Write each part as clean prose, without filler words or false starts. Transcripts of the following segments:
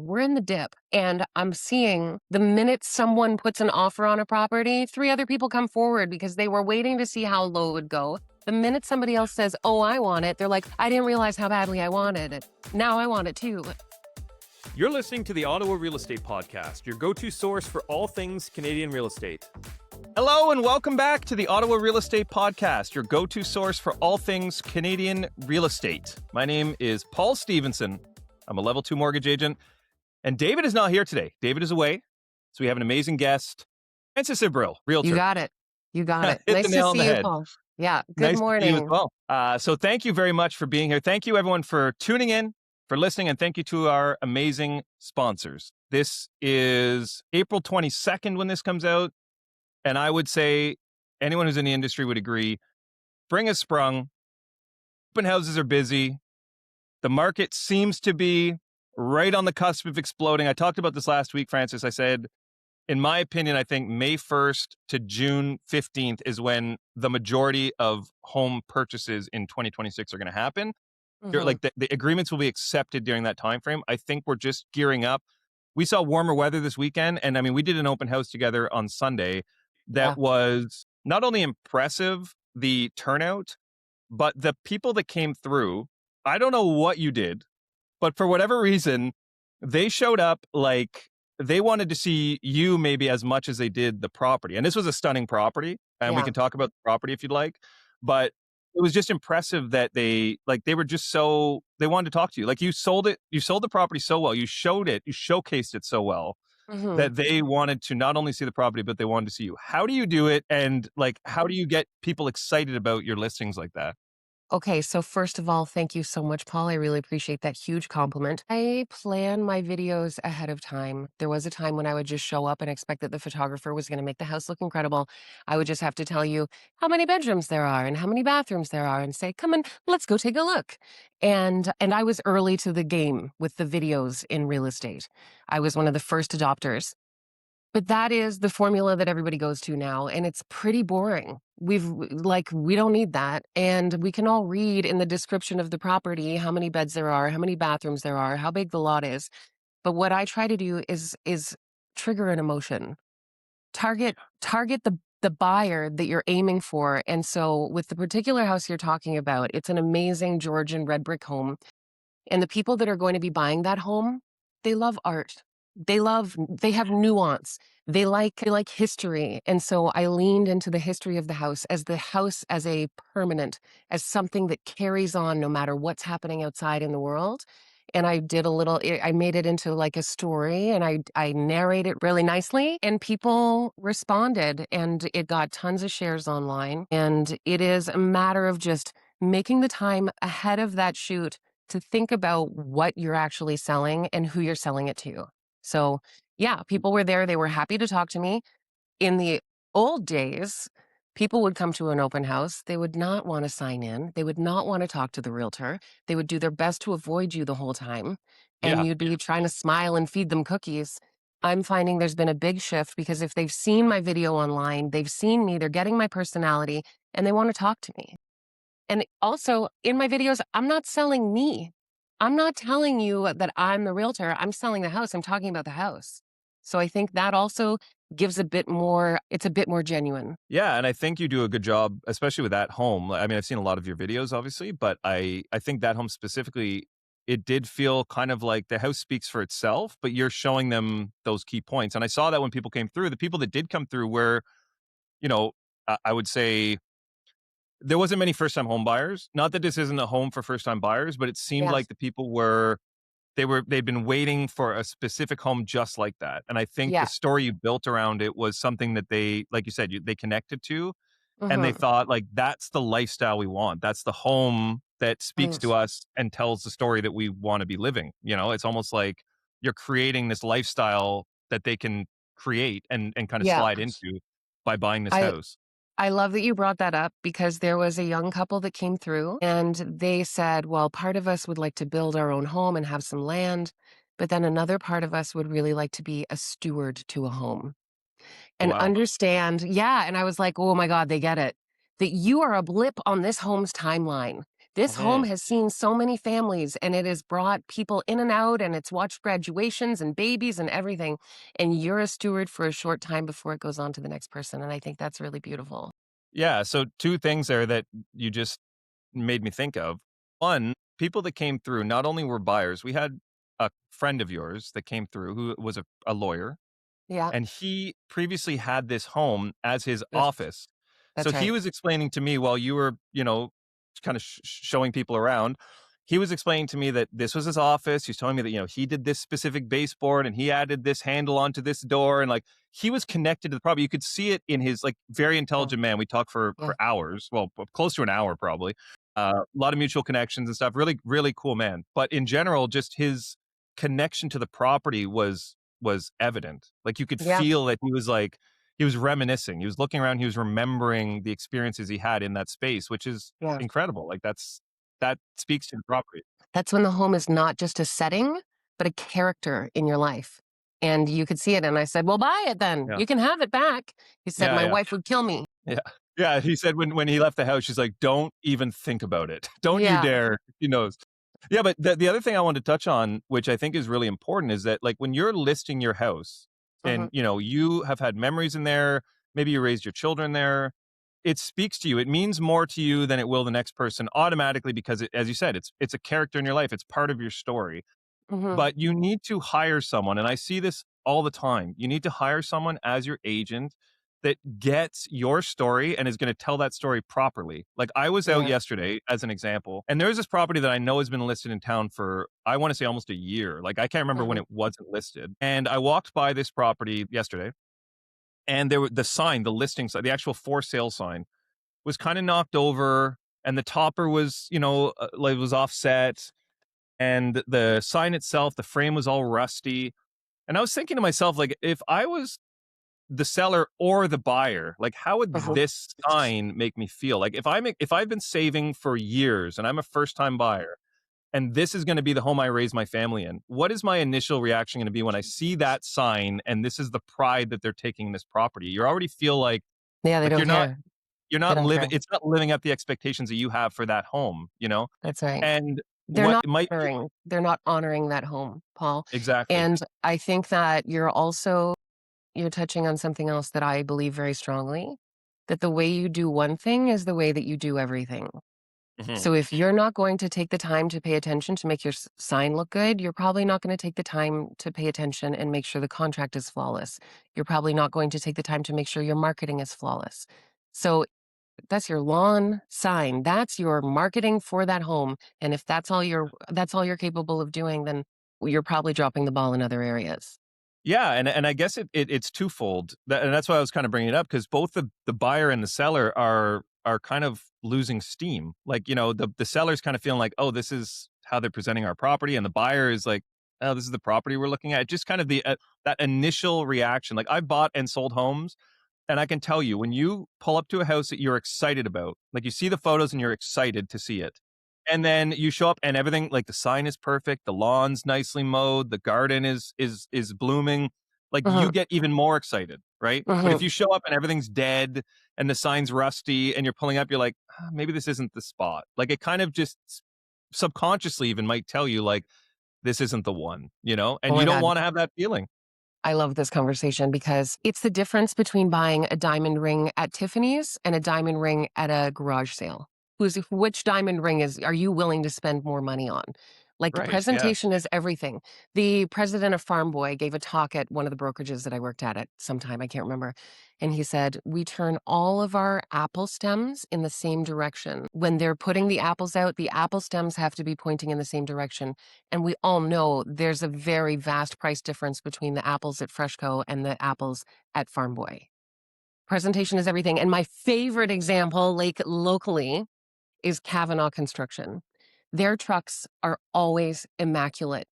we're in the dip, and I'm seeing the minute someone puts an offer on a property, 3 other people come forward because they were waiting to see how low it would go. The minute somebody else says, "Oh, I want it," they're like, "I didn't realize how badly I wanted it. Now I want it too." You're listening to the Ottawa Real Estate Podcast, your go-to source for all things Canadian real estate. Hello and welcome back to the Ottawa Real Estate Podcast, your go-to source for all things Canadian real estate. My name is Paul Stevenson. I'm a level 2 mortgage agent, and David is not here today. David is away, so we have an amazing guest, Frances Ebbrell, realtor. You got it. You got it. Hit Nice the nail to on the see you, head. Paul. Yeah, good Nice to see you as morning. well. So thank you very much for being here. Thank you everyone for tuning in, for listening, and thank you to our amazing sponsors. This is April 22nd when this comes out, and I would say anyone who's in the industry would agree, spring has sprung, open houses are busy, the market seems to be right on the cusp of exploding. I talked about this last week, Frances. I said, in my opinion, I think May 1st to June 15th is when the majority of home purchases in 2026 are going to happen. Like the agreements will be accepted during that time frame. I think we're just gearing up. We saw warmer weather this weekend, and I mean, we did an open house together on Sunday that was not only impressive, the turnout, but the people that came through. I don't know what you did, but for whatever reason, they showed up like they wanted to see you maybe as much as they did the property. And this was a stunning property, and we can talk about the property if you'd like, but it was just impressive that they were just so, they wanted to talk to you. Like you sold the property so well, you showed it, you showcased it so well that they wanted to not only see the property, but they wanted to see you. How do you do it? And like, how do you get people excited about your listings like that? Okay, so first of all, thank you so much, Paul. I really appreciate that huge compliment. I plan my videos ahead of time. There was a time when I would just show up and expect that the photographer was going to make the house look incredible. I would just have to tell you how many bedrooms there are and how many bathrooms there are and say, "Come on, let's go take a look." And I was early to the game with the videos in real estate. I was one of the first adopters. But that is the formula that everybody goes to now, and it's pretty boring. We don't need that. And we can all read in the description of the property how many beds there are, how many bathrooms there are, how big the lot is. But what I try to do is trigger an emotion. Target the buyer that you're aiming for. And so with the particular house you're talking about, it's an amazing Georgian red brick home. And the people that are going to be buying that home, they love art. They have nuance. They like history. And so I leaned into the history of the house as a permanent, as something that carries on no matter what's happening outside in the world. And I made it into like a story, and I narrate it really nicely, and people responded, and it got tons of shares online. And it is a matter of just making the time ahead of that shoot to think about what you're actually selling and who you're selling it to. So yeah, people were there. They were happy to talk to me. In the old days, people would come to an open house. They would not want to sign in. They would not want to talk to the realtor. They would do their best to avoid you the whole time. And Yeah. you'd be trying to smile and feed them cookies. I'm finding there's been a big shift because if they've seen my video online, they've seen me, they're getting my personality, and they want to talk to me. And also in my videos, I'm not selling me. I'm not telling you that I'm the realtor. I'm selling the house. I'm talking about the house. So I think that also gives it's a bit more genuine. Yeah, and I think you do a good job, especially with that home. I mean, I've seen a lot of your videos, obviously, but I think that home specifically, it did feel kind of like the house speaks for itself, but you're showing them those key points. And I saw that when people came through, the people that did come through were, I would say there wasn't many first-time home buyers. Not that this isn't a home for first-time buyers, but it seemed like the people they'd been waiting for a specific home just like that. And I think the story you built around it was something that they, like you said, they connected to, and they thought like, that's the lifestyle we want. That's the home that speaks to us and tells the story that we want to be living. It's almost like you're creating this lifestyle that they can create and kind of slide into by buying this house. I love that you brought that up because there was a young couple that came through and they said, well, part of us would like to build our own home and have some land, but then another part of us would really like to be a steward to a home and Wow. understand. Yeah. And I was like, oh my God, they get it. That you are a blip on this home's timeline. This home Mhm. has seen so many families and it has brought people in and out and it's watched graduations and babies and everything. And you're a steward for a short time before it goes on to the next person. And I think that's really beautiful. Yeah, so 2 things there that you just made me think of. One, people that came through not only were buyers, we had a friend of yours that came through who was a lawyer, Yeah, and he previously had this home as his th- office. So that's he right. was explaining to me while you were, kind of showing people around, he was explaining to me that this was his office. He's telling me that, he did this specific baseboard and he added this handle onto this door. And like he was connected to the property. You could see it in his like very Yeah, intelligent man. We talked yeah, for hours, well, close to an hour probably. A lot of mutual connections and stuff. Really, really cool man. But in general, just his connection to the property was evident. Like you could yeah, feel that he was reminiscing. He was looking around, he was remembering the experiences he had in that space, which is yeah. incredible. Like that speaks to the property. That's when the home is not just a setting, but a character in your life. And you could see it. And I said, well, buy it then. Yeah. You can have it back. He said, Yeah, my yeah. wife would kill me. Yeah. Yeah, he said when he left the house, she's like, "Don't even think about it. Don't you Yeah. dare." He knows. Yeah, but the other thing I wanted to touch on, which I think is really important, is that, like, when you're listing your house Hmm. and, you have had memories in there, maybe you raised your children there, it speaks to you. It means more to you than it will the next person automatically because as you said, it's a character in your life. It's part of your story. Hmm. But you need to hire someone, and I see this all the time. You need to hire someone as your agent that gets your story and is gonna tell that story properly. Like, I was out Yeah. yesterday, as an example, and there's this property that I know has been listed in town for, I wanna say, almost a year. Like, I can't remember when Hmm. it wasn't listed, and I walked by this property yesterday, and there were the sign, the listing sign, the actual for sale sign was kinda knocked over, and the topper was, like, was offset, and the sign itself, the frame was all rusty. And I was thinking to myself, like, if I was the seller or the buyer, like, how would Hmm. this sign make me feel? Like, if I've been saving for years and I'm a first time buyer, and this is going to be the home I raise my family in, what is my initial reaction going to be when I see that sign and this is the pride that they're taking in this property? You already feel Yeah. They like don't care. you're They not don't living. care. It's not living up the expectations that you have for that home. That's right. And They're what not might be they're not honoring that home, Paul. exactly. And I think that you're touching on something else that I believe very strongly, that the way you do one thing is the way that you do everything. Mhm. So if you're not going to take the time to pay attention to make your sign look good, you're probably not going to take the time to pay attention and make sure the contract is flawless. You're probably not going to take the time to make sure your marketing is flawless. So that's your lawn sign. That's your marketing for that home. And if that's all you're capable of doing, then you're probably dropping the ball in other areas. Yeah, and I guess it's twofold, and that's why I was kind of bringing it up because both the buyer and the seller are kind of losing steam. Like, the seller's kind of feeling like, oh, this is how they're presenting our property, and the buyer is like, oh, this is the property we're looking at. Just kind of the that initial reaction. Like, I've bought and sold homes, and I can tell you when you pull up to a house that you're excited about, like you see the photos and you're excited to see it. And then you show up and everything, like the sign is perfect, the lawn's nicely mowed, the garden is blooming. Like Mhm, you get even more excited, right? But if mhm. you show up and everything's dead and the sign's rusty and you're pulling up, you're like, "Ah, maybe this isn't the spot." Like it kind of just subconsciously even might tell you like this isn't the one, Oh and you my don't god. want to have that feeling. I love this conversation because it's the difference between buying a diamond ring at Tiffany's and a diamond ring at a garage sale. Which diamond ring are you willing to spend more money on? Like the Right. Yeah. presentation is everything. The president of Farm Boy gave a talk at one of the brokerages that I worked at some time, I can't remember. And he said, "We turn all of our apple stems in the same direction. When they're putting the apples out, the apple stems have to be pointing in the same direction. And we all know there's a very vast price difference between the apples at Freshco and the apples at Farm Boy. Presentation is everything. And my favorite example, like locally, is Kavanaugh Construction. Their trucks are always immaculate.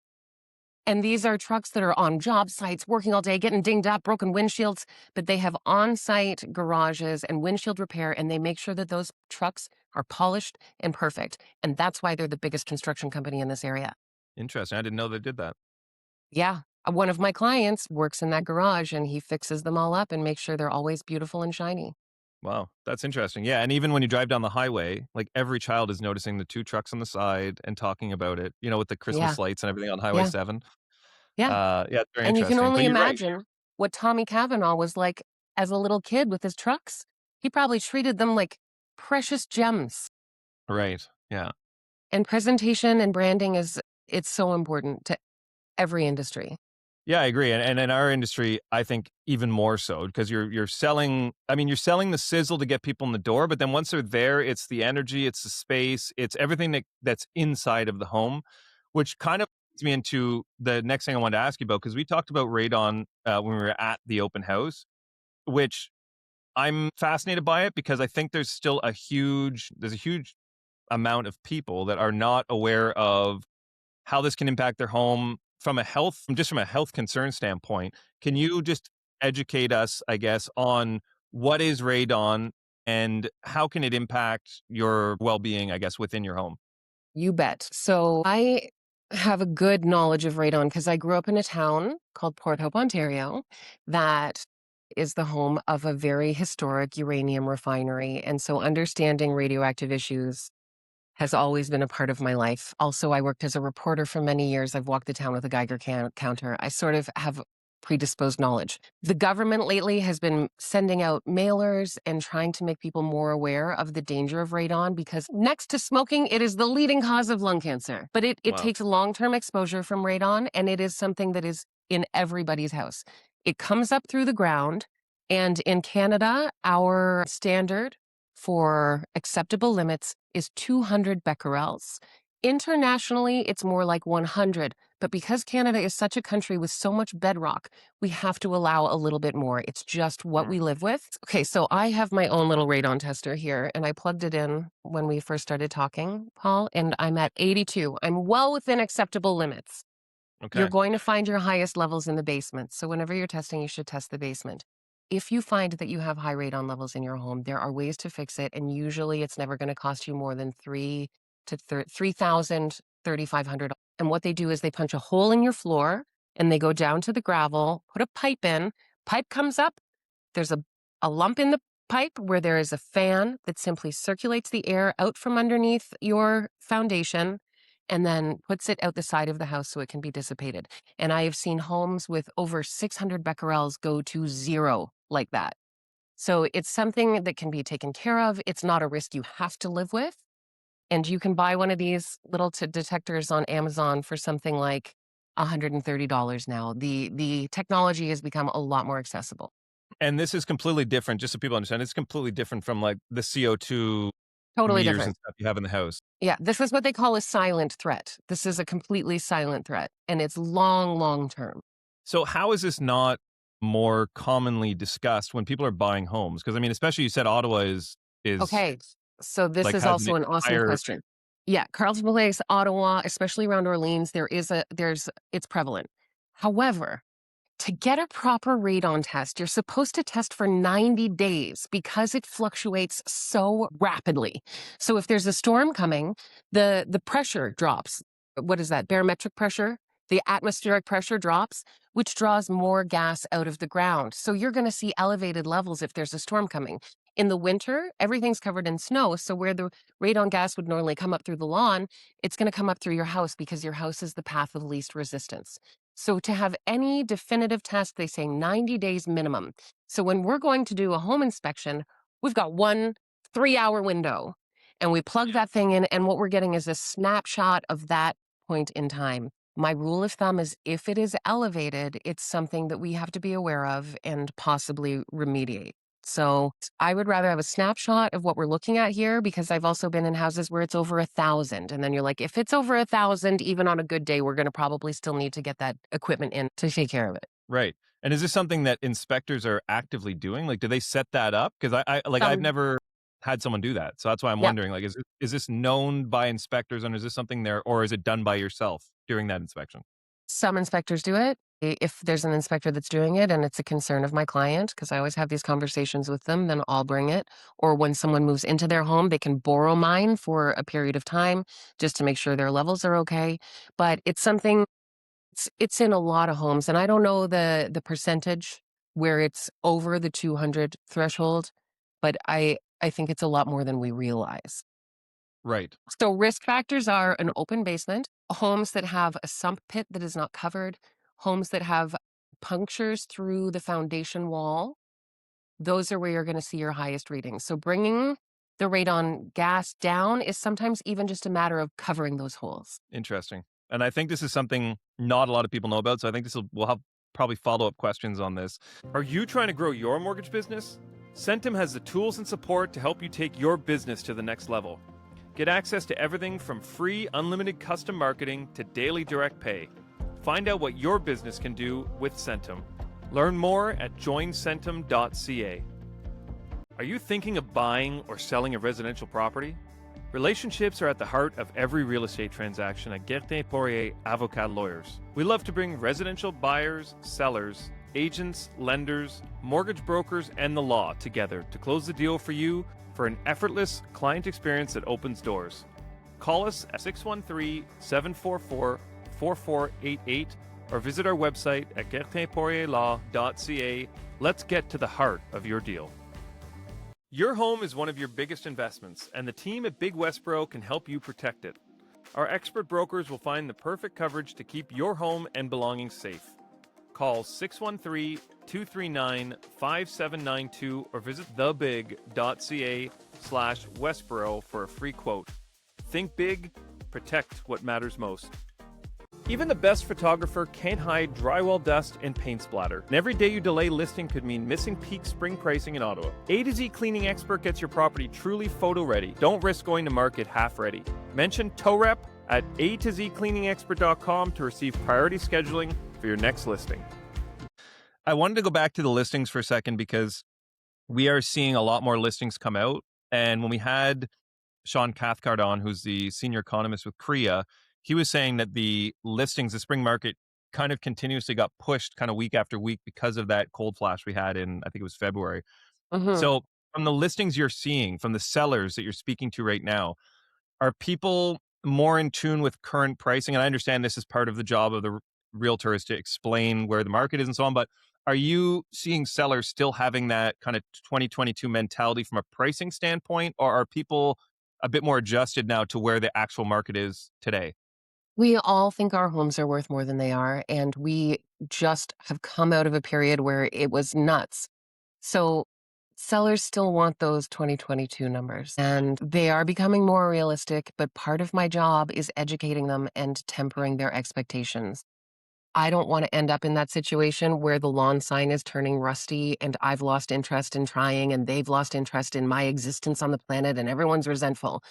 And these are trucks that are on job sites, working all day, getting dinged up, broken windshields, but they have on site garages and windshield repair, and they make sure that those trucks are polished and perfect. And that's why they're the biggest construction company in this area. Interesting. I didn't know they did that. Yeah. One of my clients works in that garage and he fixes them all up and makes sure they're always beautiful and shiny. Wow, that's interesting. Yeah, and even when you drive down the highway, like, every child is noticing the 2 trucks on the side and talking about it, with the Yeah, Christmas lights and everything on Highway yeah, 7. yeah. Yeah, it's very And you can interesting, but only you're right. imagine what Tommy Cavanaugh was like as a little kid with his trucks. He probably treated them like precious gems. Right, yeah. And presentation and branding is it's so important to every industry. Yeah, I agree, and in our industry, I think even more so because you're selling you're selling the sizzle to get people in the door, but then once they're there, it's the energy, it's the space, it's everything that's inside of the home, which kind of leads me into the next thing I wanted to ask you about because we talked about radon, when we were at the open house, which I'm fascinated by it because I think there's a huge amount of people that are not aware of how this can impact their home from a health concern standpoint. Can you just educate us, I guess, on what is radon and how can it impact your well-being, I guess, within your home? You bet. So I have a good knowledge of radon because I grew up in a town called Port Hope, Ontario, that is the home of a very historic uranium refinery. And so understanding radioactive issues has always been a part of my life. Also, I worked as a reporter for many years. I've walked the town with a Geiger counter. I sort of have predisposed knowledge. The government lately has been sending out mailers and trying to make people more aware of the danger of radon because next to smoking, it is the leading cause of lung cancer. But it Wow. takes long-term exposure from radon, and it is something that is in everybody's house. It comes up through the ground, and in Canada, our standard for acceptable limits is 200 becquerels. Internationally, it's more like 100, but because Canada is such a country with so much bedrock, we have to allow a little bit more. It's just what Mm, we live with. Okay, so I have my own little radon tester here, and I plugged it in when we first started talking, Paul, and I'm at 82. I'm well within acceptable limits. You're okay. going to find your highest levels in the basement. So whenever you're testing, you should test the basement. If you find that you have high radon levels in your home, there are ways to fix it, and usually it's never going to cost you more than 3,000, 3,500. And what they do is they punch a hole in your floor and they go down to the gravel, put a pipe in, pipe comes up, there's a lump in the pipe where there is a fan that simply circulates the air out from underneath your foundation and then puts it out the side of the house so it can be dissipated. And I have seen homes with over 600 becquerels go to zero like that. So it's something that can be taken care of. It's not a risk you have to live with. And you can buy one of these little detectors on Amazon for something like $130 now. The technology has become a lot more accessible. And this is completely different, just so people understand, it's completely different from, like, the CO2 Totally meters and different. stuff you have in the house. Yeah, this is what they call a silent threat. This is a completely silent threat, and it's long, long term. So how is this not more commonly discussed when people are buying homes? Because, I mean, especially you said Ottawa is, Okay, so this like, is has an also an awesome higher. question. Yeah, Carleton Place, Ottawa, especially around Orleans, it's prevalent. However, to get a proper radon test, you're supposed to test for 90 days because it fluctuates so rapidly. So if there's a storm coming, the pressure drops. What is that? Barometric pressure? The atmospheric pressure drops, which draws more gas out of the ground. So you're going to see elevated levels if there's a storm coming. In the winter, everything's covered in snow. So where the radon gas would normally come up through the lawn, it's going to come up through your house because your house is the path of least resistance. So to have any definitive test, they say 90 days minimum. So when we're going to do a home inspection, we've got 1 3-hour window and we plug that thing in and what we're getting is a snapshot of that point in time. My rule of thumb is if it is elevated, it's something that we have to be aware of and possibly remediate. So I would rather have a snapshot of what we're looking at here because I've also been in houses where it's over 1,000. And then you're like, if it's over 1,000, even on a good day, we're going to probably still need to get that equipment in to take care of it. Right. And is this something that inspectors are actively doing? Like, do they set that up? Because I've Some, never had someone do that. So that's why I'm yeah, wondering, like, is this known by inspectors and is this something there or is it done by yourself during that inspection? some inspectors do it. If there's an inspector that's doing it and it's a concern of my client, because I always have these conversations with them, then I'll bring it. Or when someone moves into their home, they can borrow mine for a period of time just to make sure their levels are okay. But it's something it's in a lot of homes, and I don't know the percentage where it's over the 200 threshold, but I think it's a lot more than we realize. Right. So risk factors are an open basement, homes that have a sump pit that is not covered, homes that have punctures through the foundation wall. Those are where you're going to see your highest readings. So bringing the radon gas down is sometimes even just a matter of covering those holes. Interesting. And I think this is something not a lot of people know about. So I think we'll have probably follow-up questions on this. Are you trying to grow your mortgage business? Centum has the tools and support to help you take your business to the next level. Get access to everything from free, unlimited custom marketing to daily direct pay. Find out what your business can do with Centum. Learn more at joincentum.ca. Are you thinking of buying or selling a residential property? Relationships are at the heart of every real estate transaction at Carleton Avocat Lawyers. We love to bring residential buyers, sellers, agents, lenders, mortgage brokers, and the law together to close the deal for you for an effortless client experience that opens doors. Call us at 613-744-4488 or visit our website at carletonlaw.ca. Let's get to the heart of your deal. Your home is one of your biggest investments, and the team at Big Westboro can help you protect it. Our expert brokers will find the perfect coverage to keep your home and belongings safe. Call 613-239-5792 or visit thebig.ca/Westboro for a free quote. Think big, protect what matters most. Even the best photographer can't hide drywall dust and paint splatter. And every day you delay listing could mean missing peak spring pricing in Ottawa. A to Z Cleaning Expert gets your property truly photo ready. Don't risk going to market half ready. Mention TowRep at atozcleaningexpert.com to receive priority scheduling for your next listing. I wanted to go back to the listings for a second because we are seeing a lot more listings come out. And when we had Sean Cathcart on, who's the senior economist with CREA, he was saying that the listings, the spring market kind of continuously got pushed kind of week after week because of that cold flash we had in, I think it was February. Mhm. So from the listings you're seeing, from the sellers that you're speaking to right now, are people more in tune with current pricing? And I understand this is part of the job of the realtor is to explain where the market is and so on, but are you seeing sellers still having that kind of 2022 mentality from a pricing standpoint, or are people a bit more adjusted now to where the actual market is today? We all think our homes are worth more than they are, and we just have come out of a period where it was nuts. So sellers still want those 2022 numbers, and they are becoming more realistic, but part of my job is educating them and tempering their expectations. I don't want to end up in that situation where the lawn sign is turning rusty and I've lost interest in trying and they've lost interest in my existence on the planet and everyone's resentful.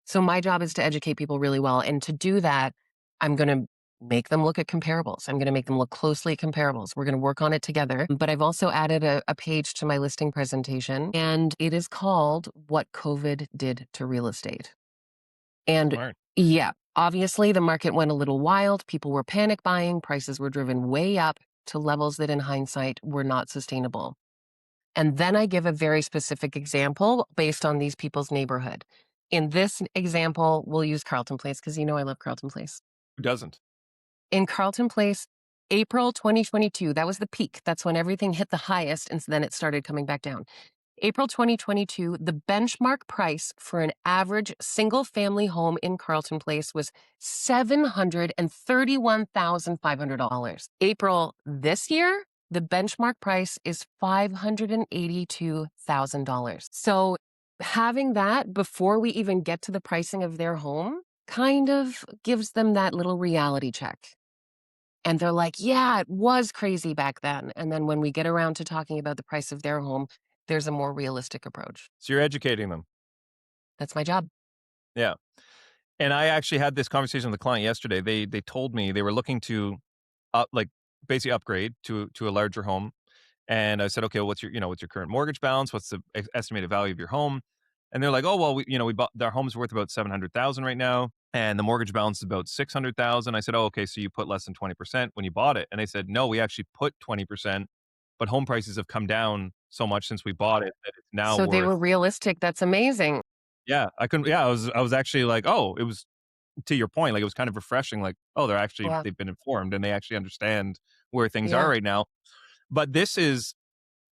So my job is to educate people really well. And to do that, I'm going to make them look at comparables. I'm going to make them look closely at comparables. We're going to work on it together. But I've also added a page to my listing presentation, and it is called What COVID Did to Real Estate. And Smart. yeah, obviously the market went a little wild. People were panic buying. Prices were driven way up to levels that in hindsight were not sustainable. And then I give a very specific example based on these people's neighborhood. In this example, we'll use Carleton Place because you know I love Carleton Place. Who doesn't? In Carleton Place, April 2022, that was the peak. That's when everything hit the highest, and then it started coming back down. April 2022, the benchmark price for an average single family home in Carleton Place was $731,500. April this year, the benchmark price is $582,000. So having that before we even get to the pricing of their home kind of gives them that little reality check. And they're like, yeah, it was crazy back then. And then when we get around to talking about the price of their home, there's a more realistic approach. So you're educating them. That's my job. Yeah. And I actually had this conversation with a client yesterday. They told me they were looking to basically upgrade to a larger home. And I said, okay, well, what's your current mortgage balance? What's the estimated value of your home? And they're like, oh, well, we bought our home's worth about 700,000 right now, and the mortgage balance is about 600,000. I said, oh, okay, so you put less than 20% when you bought it. And they said, no, we actually put 20%, but home prices have come down so much since we bought it that it's now So they worth. were realistic. That's amazing. Yeah, I couldn't. Yeah, I was actually like, oh, it was to your point. Like it was kind of refreshing. Like, oh, they've been informed and they actually understand where things are Yeah. right now. But this is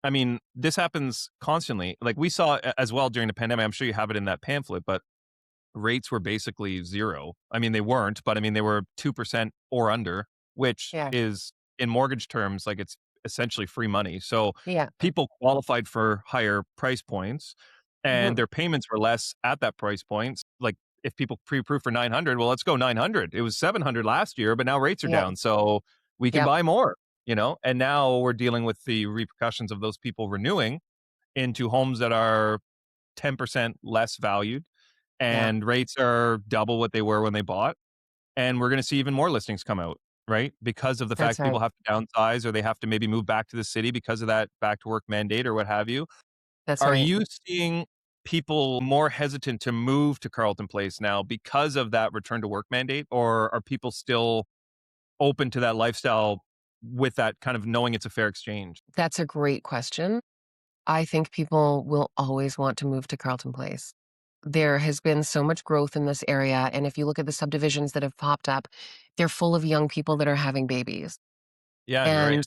I mean, this happens constantly. Like we saw as well during the pandemic. I'm sure you have it in that pamphlet, but rates were basically 0. I mean, they weren't, but I mean, they were 2% or under, which Yeah. is in mortgage terms, like it's essentially free money. So Yeah. people qualified for higher price points and Mhm. their payments were less at that price point. Like if people pre-approved for 900, well, let's go 900. It was 700 last year, but now rates are Yep. down. So we can Yep. buy more, and now we're dealing with the repercussions of those people renewing into homes that are 10% less valued Yeah. and rates are double what they were when they bought. And we're going to see even more listings come out, right? Because of the That's fact right. people have to downsize or they have to maybe move back to the city because of that back to work mandate or what have you. That's Are right. you seeing people more hesitant to move to Carleton Place now because of that return to work mandate? Or are people still open to that lifestyle with that kind of knowing it's a fair exchange? That's a great question. I think people will always want to move to Carleton Place. There has been so much growth in this area, and if you look at the subdivisions that have popped up, they're full of young people that are having babies. Yeah, you're right. And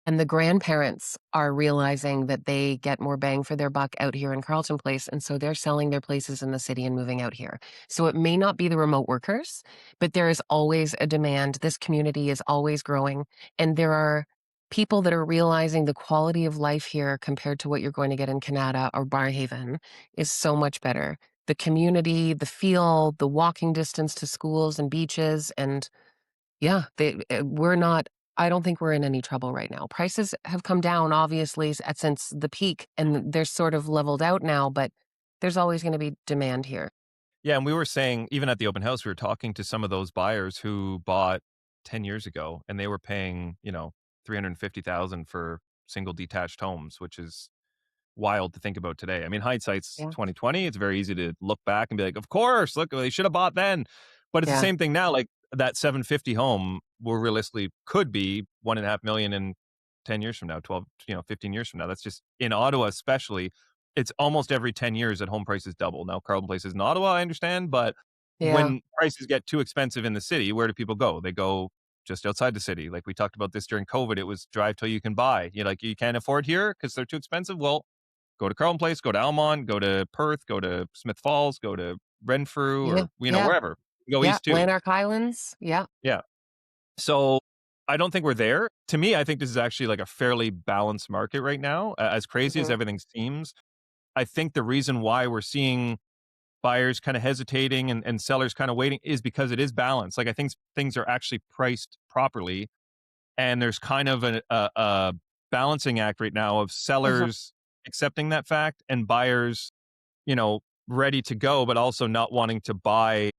And the grandparents are realizing that they get more bang for their buck out here in Carleton Place, and so they're selling their places in the city and moving out here. So it may not be the remote workers, but there is always a demand. This community is always growing, and there are people that are realizing the quality of life here compared to what you're going to get in Canada or Barrhaven is so much better. The community, the feel, the walking distance to schools and beaches, and yeah, we're not I don't think we're in any trouble right now. Prices have come down obviously since the peak, and they're sort of leveled out now, but there's always gonna be demand here. Yeah, and we were saying even at the open house, we were talking to some of those buyers who bought 10 years ago and they were paying, 350,000 for single detached homes, which is wild to think about today. I mean, hindsight's Yeah. 2020. It's very easy to look back and be like, "Of course, look, they should have bought then." But it's the Yeah. same thing now. Like that 750 home will realistically could be 1.5 million in 10 years from now, 12, 15 years from now. That's just in Ottawa, especially. It's almost every 10 years that home prices double. Now, Carleton Place is in Ottawa, I understand, but Yeah. when prices get too expensive in the city, where do people go? They go just outside the city. Like we talked about this during COVID, it was drive till you can buy. You're like, you can't afford here because they're too expensive. Well, go to Carleton Place, go to Almond, go to Perth, go to Smith Falls, go to Renfrew, Yeah. or Yeah. wherever. Go Yeah. east too. Lanark Islands. Yeah. Yeah. So I don't think we're there. To me, I think this is actually like a fairly balanced market right now. As crazy as Mhm. everything seems, I think the reason why we're seeing buyers kind of hesitating and sellers kind of waiting is because it is balanced. Like I think things are actually priced properly, and there's kind of a balancing act right now of Mhm. sellers accepting that fact and buyers you know, ready to go, but also not wanting to buy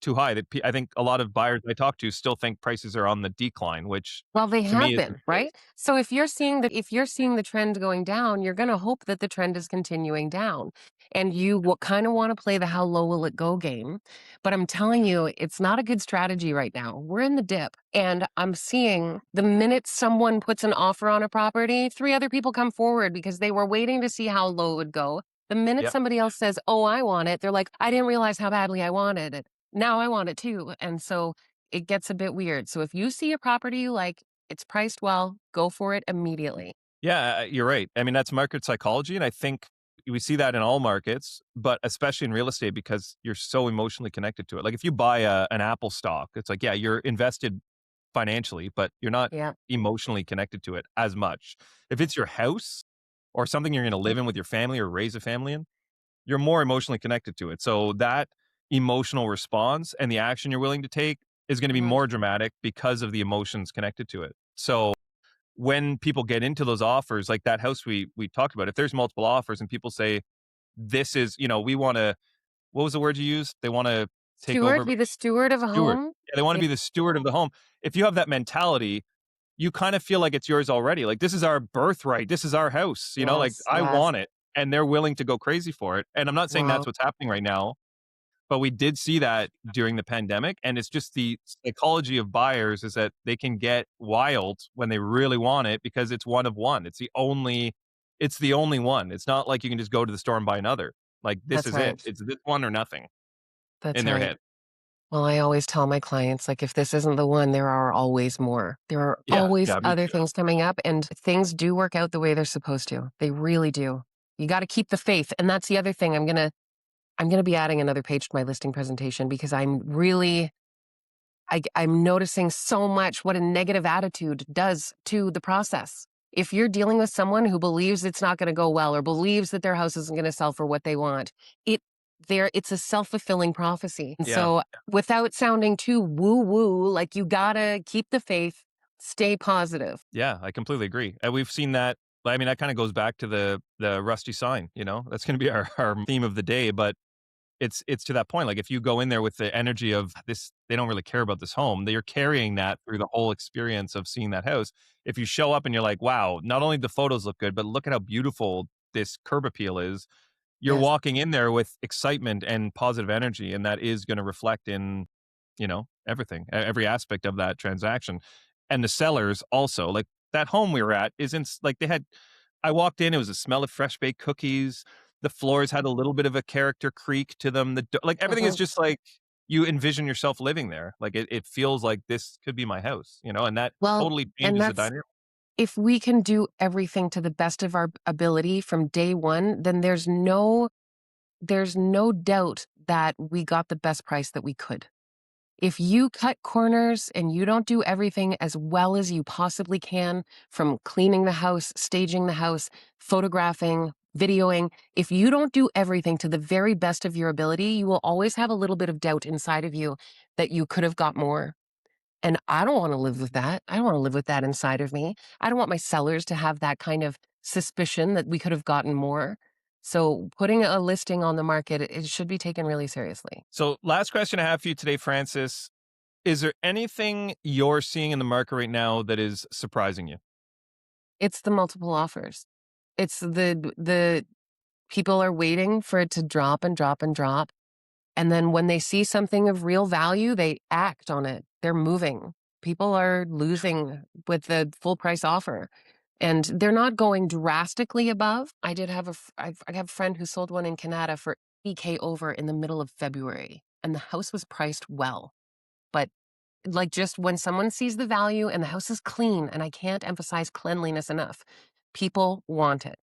too high. I think a lot of buyers I talk to still think prices are on the decline, which Well, they to me have isn't been, the case. right? So if you're seeing the trend going down, you're gonna hope that the trend is continuing down. And you will kind of want to play the how low will it go game. But I'm telling you, it's not a good strategy right now. We're in the dip. And I'm seeing the minute someone puts an offer on a property, three other people come forward because they were waiting to see how low it would go. The minute Yep. somebody else says, "Oh, I want it," they're like, "I didn't realize how badly I wanted it. Now I want it too." And so it gets a bit weird. So if you see a property you like, it's priced well, go for it immediately. Yeah, you're right. I mean, that's market psychology, and I think we see that in all markets, but especially in real estate because you're so emotionally connected to it. Like if you buy an Apple stock, it's like, yeah, you're invested financially, but you're not Yeah. emotionally connected to it as much. If it's your house or something you're going to live in with your family or raise a family in, you're more emotionally connected to it. So that emotional response and the action you're willing to take is going to be Mhm. more dramatic because of the emotions connected to it. So when people get into those offers, like that house we talked about, if there's multiple offers and people say, this is, we want to, what was the word you used? They want to take Steward, over be the steward of a steward. home. Yeah, they want to Yeah. be the steward of the home. If you have that mentality, you kind of feel like it's yours already. Like this is our birthright. This is our house. Like Yes. I Yes. want it. And they're willing to go crazy for it. And I'm not saying that's Wow. what's happening right now, but we did see that during the pandemic. And it's just the psychology of buyers is that they can get wild when they really want it because it's one of one. It's the only one. It's not like you can just go to the store and buy another. Like this That's is it. right. It's this one or nothing in That's their right. head. Well, I always tell my clients, like, if this isn't the one, there are always more. There are Yeah, always yeah, me other too. things coming up, and things do work out the way they're supposed to. They really do. You gotta keep the faith, and that's the other thing. I'm gonna be adding another page to my listing presentation because I'm noticing so much what a negative attitude does to the process. If you're dealing with someone who believes it's not gonna go well or believes that their house isn't gonna sell for what they want, it it's a self-fulfilling prophecy. And Yeah. so without sounding too woo-woo, like, you gotta keep the faith, stay positive. Yeah, I completely agree. And we've seen that. I mean, that kind of goes back to the rusty sign, you know? That's going to be our theme of the day, but it's to that point. Like if you go in there with the energy of this, they don't really care about this home. You're carrying that through the whole experience of seeing that house. If you show up and you're like, wow, not only the photos look good, but look at how beautiful this curb appeal is. You're Yes. walking in there with excitement and positive energy, and that is going to reflect in, everything, every aspect of that transaction. And the sellers also, like that home we were at, isn't like they had. I walked in, it was a smell of fresh baked cookies. The floors had a little bit of a character creak to them. Like everything is Mhm. just like you envision yourself living there. Like it feels like this could be my house, and that Well, totally and changes the that's dynamic. if we can do everything to the best of our ability from day one, then there's no doubt that we got the best price that we could. If you cut corners and you don't do everything as well as you possibly can, from cleaning the house, staging the house, photographing, videoing, if you don't do everything to the very best of your ability, you will always have a little bit of doubt inside of you that you could have got more. And I don't want to live with that. I don't want to live with that inside of me. I don't want my sellers to have that kind of suspicion that we could have gotten more. So putting a listing on the market, it should be taken really seriously. So, last question I have for you today, Francis. Is there anything you're seeing in the market right now that is surprising you? It's the multiple offers. It's the people are waiting for it to drop and drop and drop. And then when they see something of real value, they act on it. They're moving. People are losing with the full price offer. And they're not going drastically above. I did have I have a friend who sold one in Canada for 80K over in the middle of February, and the house was priced well. But like, just when someone sees the value and the house is clean, and I can't emphasize cleanliness enough, people want it.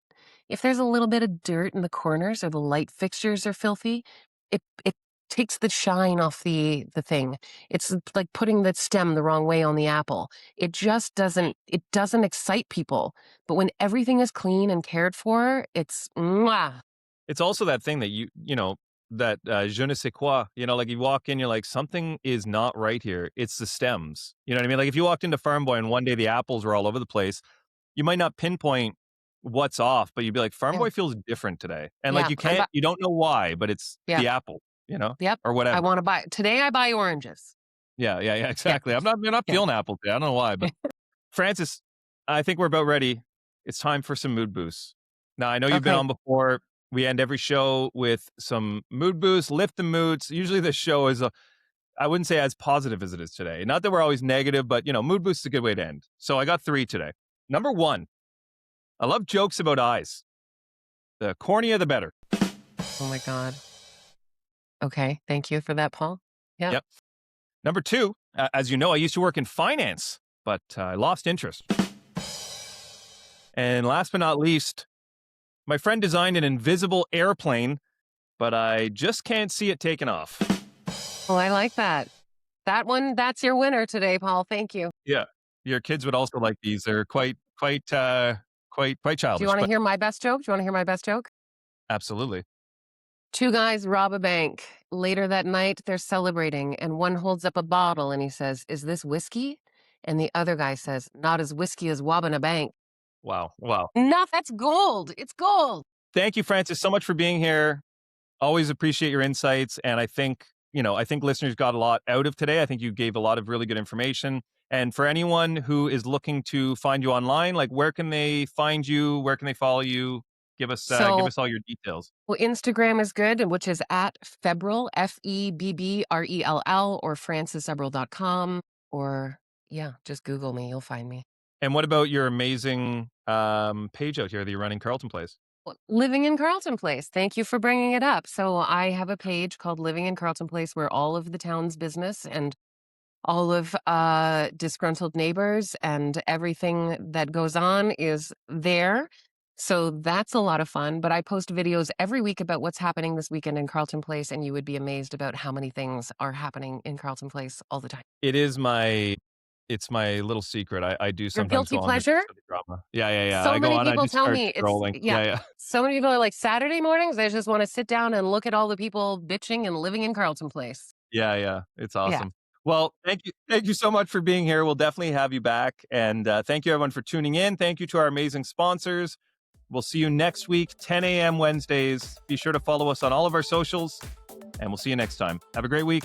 If there's a little bit of dirt in the corners or the light fixtures are filthy, it takes the shine off the thing. It's like putting the stem the wrong way on the apple. It doesn't excite people. But when everything is clean and cared for, it's mwah. It's also that thing that that je ne sais quoi, like you walk in, you're like, something is not right here. It's the stems. You know what I mean? Like if you walked into Farm Boy and one day the apples were all over the place, you might not pinpoint what's off, but you'd be like, Farm Yeah. Boy feels different today. And like Yeah. you don't know why, but it's Yeah. the apple, Yep. or I whatever. want to buy today I buy oranges. Yeah, yeah, yeah, Yeah. exactly. I'm not Yeah. feeling apple today. I don't know why, but Francis, I think we're about ready. It's time for some mood boosts. Now, I know you've been Okay. on before. We end every show with some mood boosts, lift the moods. Usually the show is, I wouldn't say as positive as it is today. Not that we're always negative, but, mood boost is a good way to end. So I got 3 today. Number 1, I love jokes about eyes. The cornier, the better. Oh my god. Okay, thank you for that, Paul. Yep. Yep. Number 2, as you know, I used to work in finance, but I lost interest. And last but not least, my friend designed an invisible airplane, but I just can't see it taking off. Well, I like that. That one, that's your winner today, Paul. Thank you. Yeah. Your kids would also like these. They're quite Do you childish, want to but hear my best joke? Do you want to hear my best joke? absolutely. Two guys rob a bank. Later that night, they're celebrating, and one holds up a bottle and he says, "Is this whiskey?" And the other guy says, "Not as whiskey as robbing a bank." Wow. Wow. Enough. That's gold. It's gold. Thank you, Francis, so much for being here. Always appreciate your insights. And I think listeners got a lot out of today. I think you gave a lot of really good information. And for anyone who is looking to find you online, like where can they find you? Where can they follow you? Give So us all your details. well, Instagram is good, which is at Febbrell, Febbrell, or francesebbrell.com, or yeah, just Google me. You'll find me. And what about your amazing page out here that you're running, Carleton Place? Living in Carleton Place. Thank you for bringing it up. So I have a page called Living in Carleton Place where all of the town's business and all of disgruntled neighbors and everything that goes on is there. So that's a lot of fun. But I post videos every week about what's happening this weekend in Carleton Place, and you would be amazed about how many things are happening in Carleton Place all the time. It's my little secret. I do Your sometimes guilty go on there pleasure? just for the drama. Yeah. So I go many on, I people just tell start me it's scrolling. yeah. Yeah. So many people are like Saturday mornings, I just want to sit down and look at all the people bitching and living in Carleton Place. Yeah. It's Yeah. awesome. Well, thank you so much for being here. We'll definitely have you back. And thank you everyone for tuning in. Thank you to our amazing sponsors. We'll see you next week, 10 a.m. Wednesdays. Be sure to follow us on all of our socials, and we'll see you next time. Have a great week.